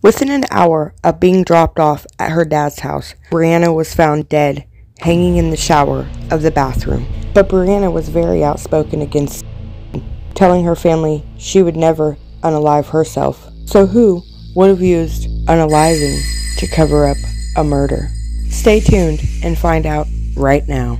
Within an hour of being dropped off at her dad's house, Brianna was found dead, hanging in the shower of the bathroom. But Brianna was very outspoken against telling her family she would never unalive herself. So who would have used unaliving to cover up a murder? Stay tuned and find out right now.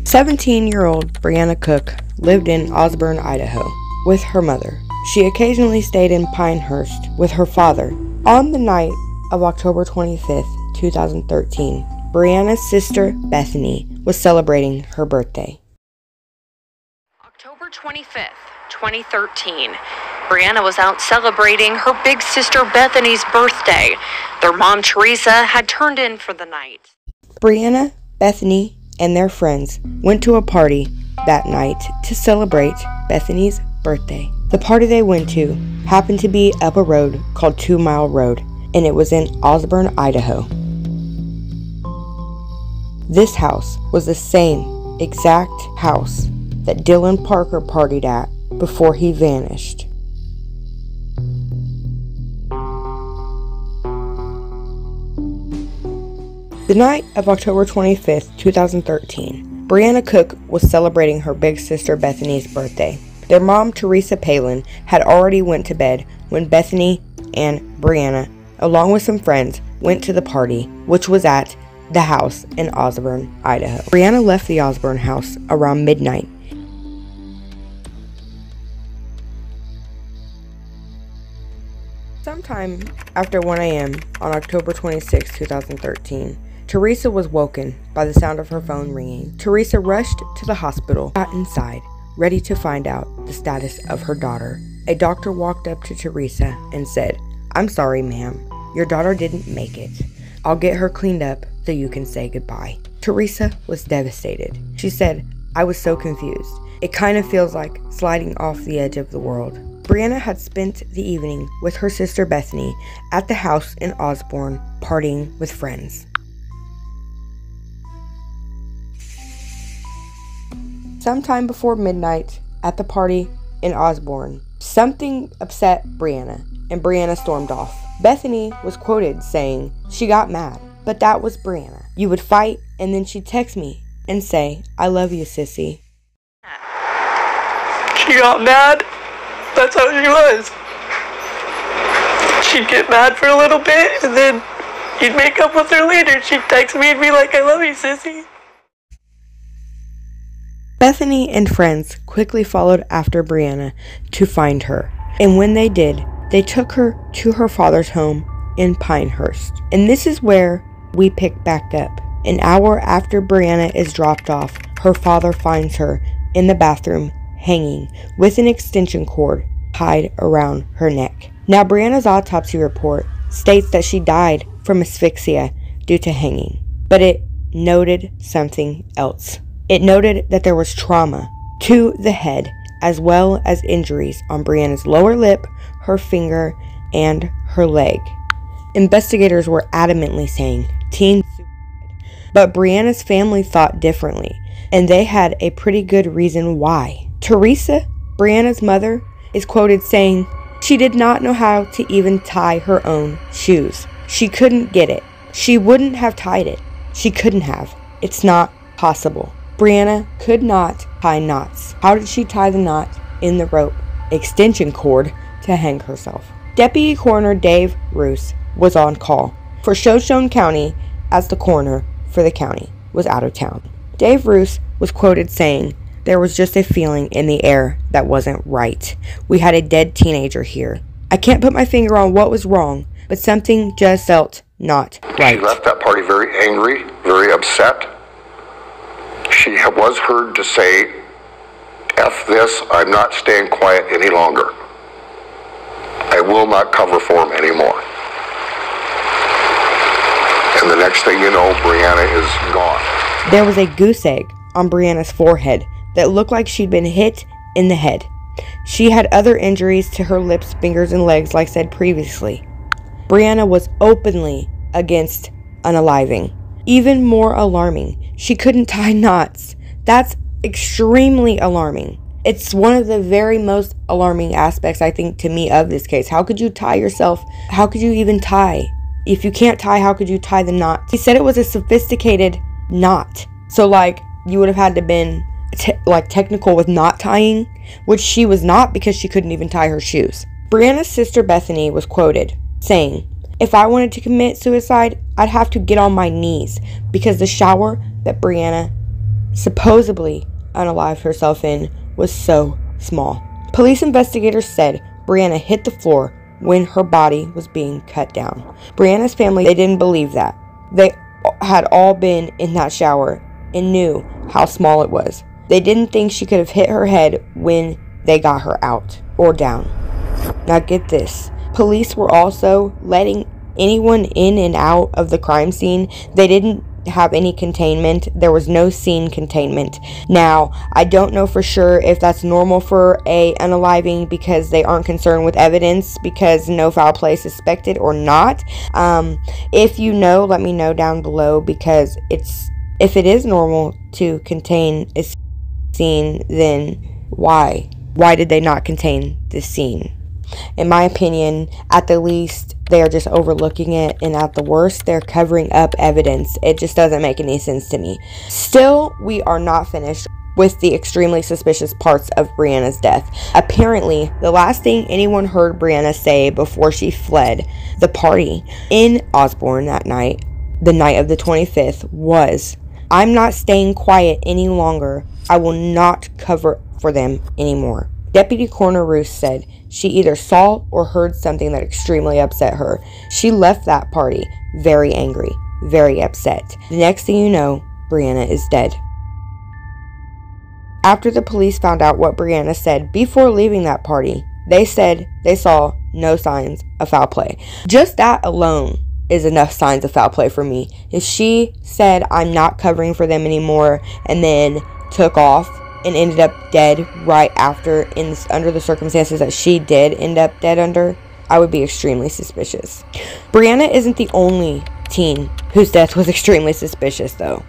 "17-year-old Brianna Cook lived in Osborne, Idaho, with her mother. She occasionally stayed in Pinehurst with her father. On the night of October 25th, 2013, Brianna's sister Bethany was celebrating her birthday. October 25th, 2013. Brianna was out celebrating her big sister Bethany's birthday. Their mom, Teresa, had turned in for the night. Brianna, Bethany, and their friends went to a party that night to celebrate Bethany's birthday. The party they went to happened to be up a road called 2 Mile Road, and it was in Osborne, Idaho. This house was the same exact house that Dylan Parker partied at before he vanished. The night of October 25th, 2013, Brianna Cook was celebrating her big sister Bethany's birthday. Their mom, Teresa Palin, had already went to bed when Bethany and Brianna, along with some friends, went to the party, which was at the house in Osborne, Idaho. Brianna left the Osborne house around midnight. Sometime after 1 a.m. on October 26, 2013, Teresa was woken by the sound of her phone ringing. Teresa rushed to the hospital, got inside, ready to find out the status of her daughter. A doctor walked up to Teresa and said, "I'm sorry, ma'am. Your daughter didn't make it. I'll get her cleaned up so you can say goodbye." Teresa was devastated. She said, "I was so confused. It kind of feels like sliding off the edge of the world." Brianna had spent the evening with her sister Bethany at the house in Osborne, partying with friends. Sometime before midnight at the party in Osborne, something upset Brianna, and Brianna stormed off. Bethany was quoted saying she got mad, but that was Brianna. "You would fight, and then she'd text me and say, 'I love you, sissy.'" She got mad. That's how she was. She'd get mad for a little bit, and then you'd make up with her later. She'd text me and be like, "I love you, sissy." Bethany and friends quickly followed after Brianna to find her, and when they did, they took her to her father's home in Pinehurst. And this is where we pick back up. An hour after Brianna is dropped off, her father finds her in the bathroom, hanging with an extension cord tied around her neck. Now, Brianna's autopsy report states that she died from asphyxia due to hanging, but it noted something else. It noted that there was trauma to the head, as well as injuries on Brianna's lower lip, her finger, and her leg. Investigators were adamantly saying teen suicide, but Brianna's family thought differently, and they had a pretty good reason why. Teresa, Brianna's mother, is quoted saying she did not know how to even tie her own shoes. She couldn't get it. She wouldn't have tied it. She couldn't have. It's not possible. Brianna could not tie knots. How did she tie the knot in the rope extension cord to hang herself? Deputy Coroner Dave Roos was on call for Shoshone County as the coroner for the county was out of town. Dave Roos was quoted saying, "There was just a feeling in the air that wasn't right. We had a dead teenager here. I can't put my finger on what was wrong, but something just felt not right." She left that party very angry, very upset. She was heard to say, "F this, I'm not staying quiet any longer. I will not cover for him anymore." And the next thing you know, Brianna is gone. There was a goose egg on Brianna's forehead that looked like she'd been hit in the head. She had other injuries to her lips, fingers, and legs, like said previously. Brianna was openly against unaliving. Even more alarming, she couldn't tie knots. That's extremely alarming. It's one of the very most alarming aspects, I think, to me of this case. How could you tie yourself? How could you even tie? If you can't tie, how could you tie the knot? He said it was a sophisticated knot. So, like, you would have had to been, technical with knot tying, which she was not because she couldn't even tie her shoes. Brianna's sister Bethany was quoted saying, "If I wanted to commit suicide, I'd have to get on my knees because the shower that Brianna supposedly unalived herself in was so small." Police investigators said Brianna hit the floor when her body was being cut down. Brianna's family, they didn't believe that. They had all been in that shower and knew how small it was. They didn't think she could have hit her head when they got her out or down. Now get this. Police were also letting anyone in and out of the crime scene. They didn't have any containment. There was no scene containment. Now, I don't know for sure if that's normal for a unaliving because they aren't concerned with evidence because no foul play suspected or not. If you know, let me know down below, because if it is normal to contain a scene, then why? Why did they not contain this scene? In my opinion, at the least, they are just overlooking it, and at the worst, they're covering up evidence. It just doesn't make any sense to me. Still, we are not finished with the extremely suspicious parts of Brianna's death. Apparently, the last thing anyone heard Brianna say before she fled the party in Osborne that night, the night of the 25th, was, "I'm not staying quiet any longer. I will not cover for them anymore." Deputy Coroner Roos said she either saw or heard something that extremely upset her. She left that party very angry, very upset. The next thing you know, Brianna is dead. After the police found out what Brianna said before leaving that party, they said they saw no signs of foul play. Just that alone is enough signs of foul play for me. If she said, "I'm not covering for them anymore," and then took off and ended up dead right after, under the circumstances that she did end up dead under, I would be extremely suspicious. Brianna isn't the only teen whose death was extremely suspicious, though.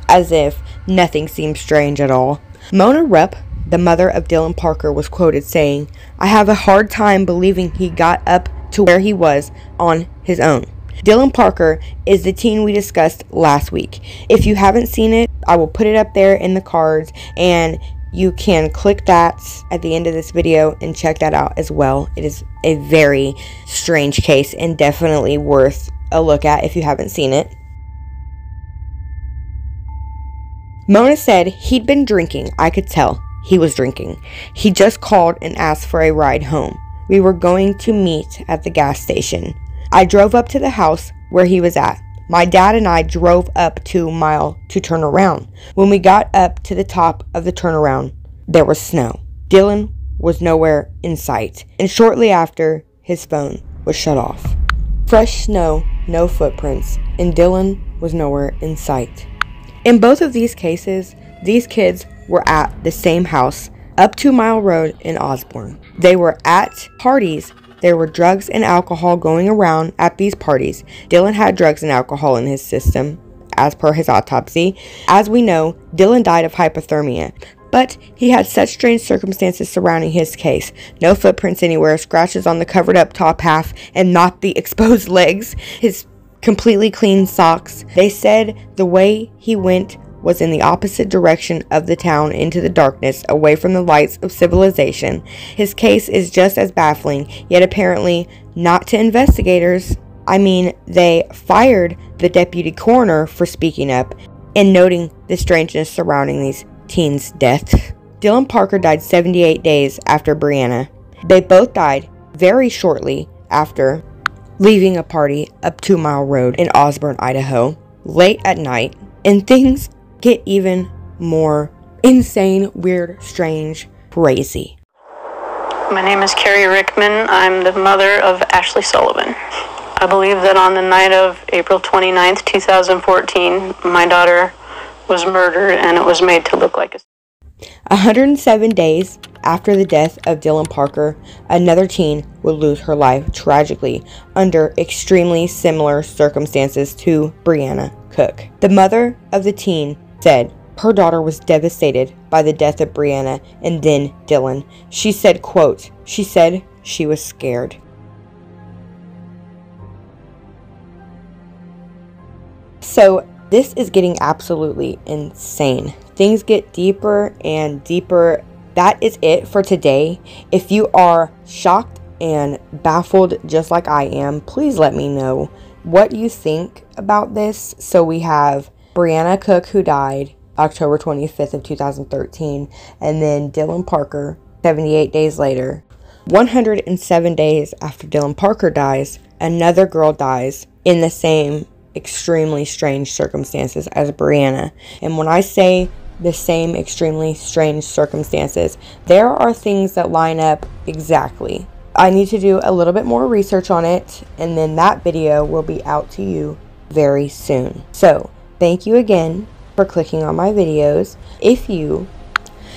As if nothing seems strange at all. Mona Rupp, the mother of Dylan Parker, was quoted saying, "I have a hard time believing he got up to where he was on his own." Dylan Parker is the teen we discussed last week. If you haven't seen it, I will put it up there in the cards, and you can click that at the end of this video and check that out as well. It is a very strange case and definitely worth a look at if you haven't seen it. Mona said he'd been drinking. I could tell he was drinking. He just called and asked for a ride home. We were going to meet at the gas station. I drove up to the house where he was at. My dad and I drove up 2 miles to turn around. When we got up to the top of the turnaround, there was snow. Dylan was nowhere in sight, and shortly after, his phone was shut off. Fresh snow, no footprints, and Dylan was nowhere in sight. In both of these cases, these kids were at the same house, up 2 Mile Road in Osborne. They were at parties. There were drugs and alcohol going around at these parties. Dylan had drugs and alcohol in his system, as per his autopsy. As we know, Dylan died of hypothermia, but he had such strange circumstances surrounding his case. No footprints anywhere, scratches on the covered up top half and not the exposed legs, his completely clean socks. They said the way he went was in the opposite direction of the town, into the darkness, away from the lights of civilization. His case is just as baffling, yet apparently not to investigators. I mean, they fired the deputy coroner for speaking up and noting the strangeness surrounding these teens' deaths. Dylan Parker died 78 days after Brianna. They both died very shortly after leaving a party up 2 Mile Road in Osborne, Idaho, late at night, and things get even more insane, weird, strange, crazy. My name is Carrie Rickman. I'm the mother of Ashley Sullivan. I believe that on the night of April 29th, 2014, my daughter was murdered, and it was made to look like 107 days After the death of Dylan Parker, another teen would lose her life tragically under extremely similar circumstances to Brianna Cook. The mother of the teen said her daughter was devastated by the death of Brianna and then Dylan. She said, quote, she said she was scared. So this is getting absolutely insane. Things get deeper and deeper. That is it for today. If you are shocked and baffled just like I am, please let me know what you think about this. So we have Brianna Cook, who died October 25th of 2013, and then Dylan Parker 78 days later. 107 days after Dylan Parker dies, another girl dies in the same extremely strange circumstances as Brianna. And when I say the same extremely strange circumstances, there are things that line up exactly. I need to do a little bit more research on it, and then that video will be out to you very soon. So thank you again for clicking on my videos. If you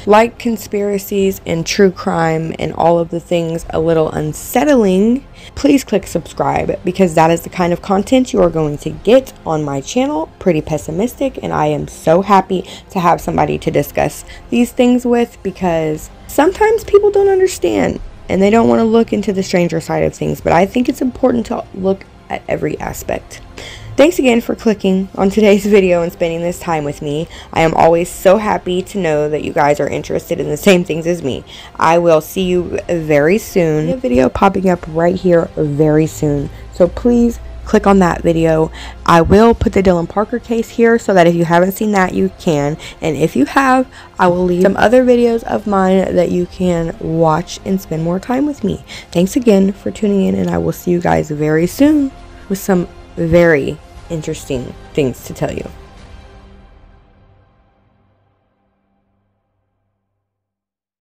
like conspiracies and true crime and all of the things a little unsettling, please click subscribe, because that is the kind of content you are going to get on my channel. Pretty pessimistic, and I am so happy to have somebody to discuss these things with, because sometimes people don't understand and they don't want to look into the stranger side of things, but I think it's important to look at every aspect. Thanks again for clicking on today's video and spending this time with me. I am always so happy to know that you guys are interested in the same things as me. I will see you very soon. A video popping up right here very soon. So please click on that video. I will put the Dylan Parker case here so that if you haven't seen that, you can. And if you have, I will leave some other videos of mine that you can watch and spend more time with me. Thanks again for tuning in, and I will see you guys very soon with some very interesting things to tell you.